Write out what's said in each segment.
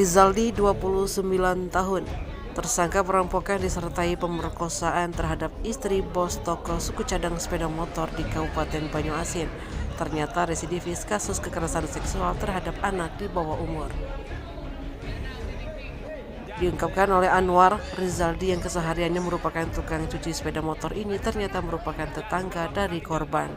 Rizaldi, 29 tahun, tersangka perampokan disertai pemerkosaan terhadap istri bos toko suku cadang sepeda motor di Kabupaten Banyuasin. Ternyata residivis kasus kekerasan seksual terhadap anak di bawah umur. Diungkapkan oleh Anwar, Rizaldi yang kesehariannya merupakan tukang cuci sepeda motor ini ternyata merupakan tetangga dari korban.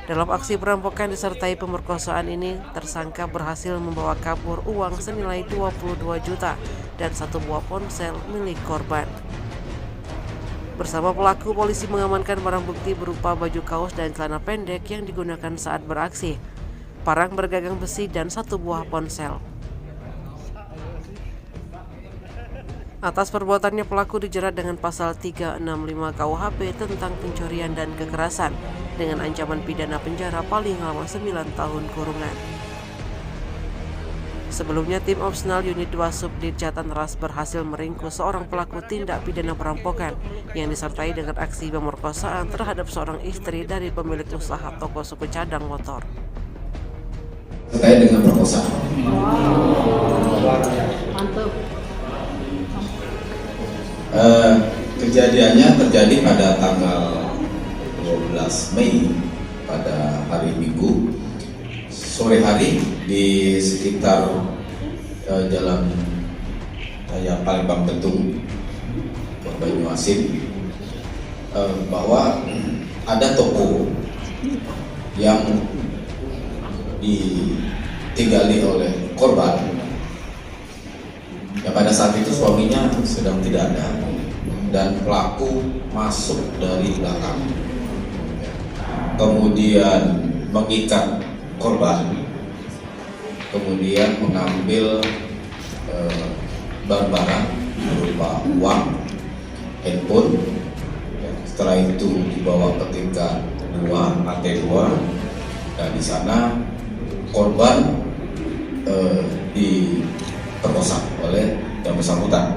Dalam aksi perampokan disertai pemerkosaan ini, tersangka berhasil membawa kabur uang senilai 22 juta dan satu buah ponsel milik korban. Bersama pelaku, polisi mengamankan barang bukti berupa baju kaos dan celana pendek yang digunakan saat beraksi, parang bergagang besi, dan satu buah ponsel. Atas perbuatannya, pelaku dijerat dengan pasal 365 KUHP tentang pencurian dan kekerasan dengan ancaman pidana penjara paling lama 9 tahun kurungan. Sebelumnya, tim Opsenal Unit 2 Subdit Jatan Ras berhasil meringkus seorang pelaku tindak pidana perampokan yang disertai dengan aksi pemerkosaan terhadap seorang istri dari pemilik usaha toko suku cadang motor. Terkait dengan perkosaan. Mantap. Kejadiannya terjadi pada tanggal 12 Mei pada hari Minggu sore hari di sekitar jalan raya Palembang Betung, Banyuasin, bahwa ada toko yang ditinggali oleh korban. Ya, pada saat itu suaminya sedang tidak ada dan pelaku masuk dari belakang, kemudian mengikat korban, kemudian mengambil barang-barang berupa uang, handphone. Setelah itu dibawa ke tingkat 2, lantai 2, dan di sana korban diperkosa oleh yang bersangkutan.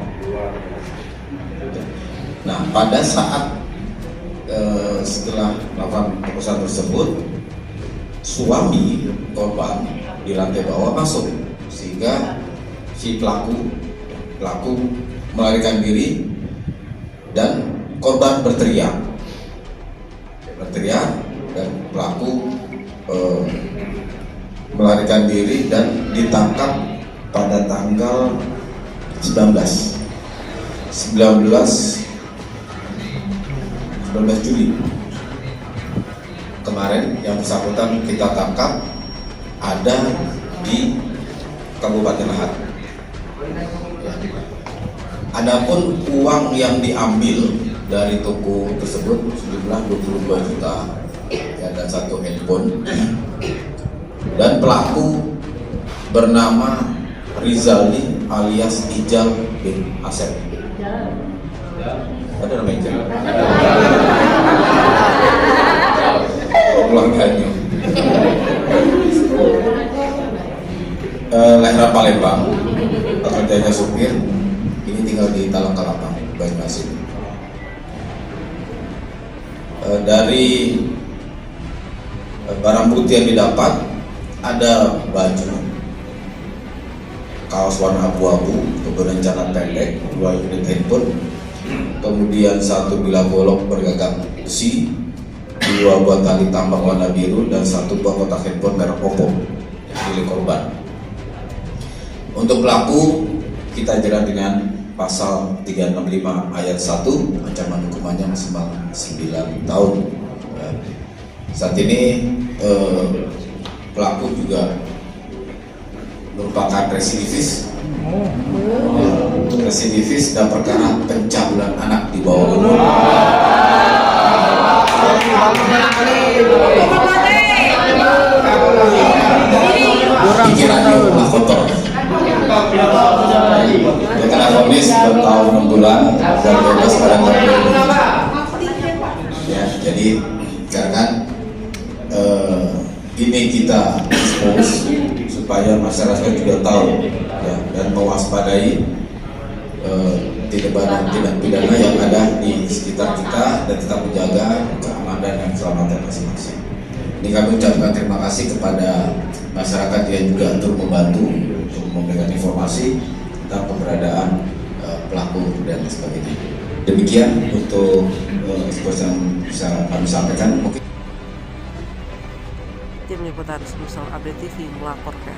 Nah, pada saat setelah melakukan perkosaan tersebut, suami korban di lantai bawah masuk, sehingga si pelaku melarikan diri dan korban berteriak dan pelaku melarikan diri dan ditangkap pada tanggal 19 Juli kemarin. Yang bersangkutan kita tangkap ada di Kabupaten Lahat. Adapun uang yang diambil dari toko tersebut sejumlah 22 juta ya, dan satu handphone. Dan pelaku bernama Rizaldi alias Ijal bin Asep. Ada nama Ijal? Keluarganya. Lahir Palembang, pekerjaannya supir. Ini tinggal di Talang Kalapang, Banyuasin. Dari barang bukti yang didapat ada baju, kaos warna abu-abu, kemudian celana pendek, 2 unit handphone, kemudian 1 bilah golok bergagang besi, 2 buah tali tambang warna biru, dan 1 buah kotak handphone merek Oppo milik korban. Untuk pelaku kita jerat dengan pasal 365 ayat 1, ancaman hukumannya maksimal 9 tahun. Saat ini pelaku juga merupakan residivis dan perkara pencabulan anak di bawah umur. Pikirannya ulah kotor. Dia kena vonis 2 tahun 6 bulan dan bebas pada tahun 2000. Ya, jadi karena ini kita expose supaya masyarakat juga tahu ya, dan mewaspadai tindak pidana yang ada di sekitar kita dan tetap menjaga keamanan dan keselamatan masing-masing. Ini kami ucapkan terima kasih kepada masyarakat yang juga turut membantu memberikan informasi tentang keberadaan pelaku dan sebagainya. Demikian untuk eksposisi yang bisa kami sampaikan. Tim Liputan Sumsel Update TV melaporkan.